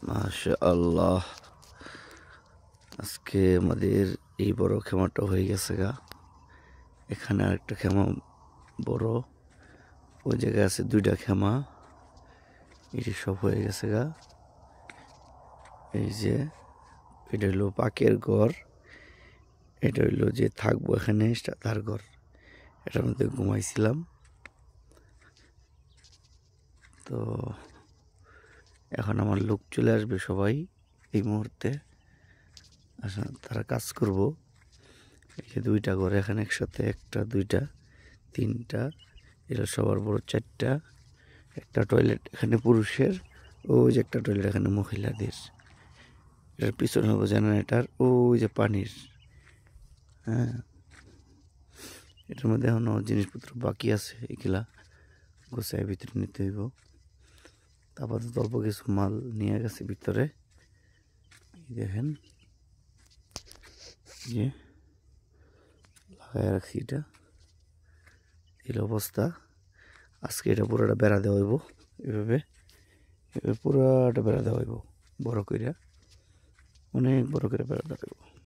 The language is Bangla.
মাশাআল্লাহ, আজকে আমাদের এই বড় খেমাটা হয়ে গেছে গা। এখানে আরেকটা খেমা বড়, ওই জায়গায় আছে দুইটা খেমা, এটি সব হয়ে গেছে গা। এই যে এটা হইলো পাকের ঘর, এটা হইলো যে থাকবো এখানে তার ঘর, এটার মধ্যে ঘুমাইছিলাম। তো এখন আমার লোক চলে আসবে সবাই এই মুহূর্তে, আচ্ছা তারা কাজ করব। এই যে দুইটা ঘর এখানে একসাথে, একটা দুইটা তিনটা, এটা সবার বড় চারটা। একটা টয়লেট এখানে পুরুষের, ওই যে একটা টয়লেট এখানে মহিলাদের। এটার পিছনে হবো জেনারেটার, ওই যে পানির। হ্যাঁ, এটার মধ্যে এখনো জিনিসপত্র বাকি আছে, এগুলা গোছায় ভিতরে নিতে হইব। তারপর অল্প কিছু মাল নিয়ে গেছে ভিতরে, দেখেন যে লাগাই রাখছি। এটা এই অবস্থা। আজকে এটা পুরোটা বেড়া দেওয়া হইব, এভাবে পুরোটা বেড়া দেওয়া হইব, বড় কইরা, অনেক বড় করে বেড়া দেওয়া হইব।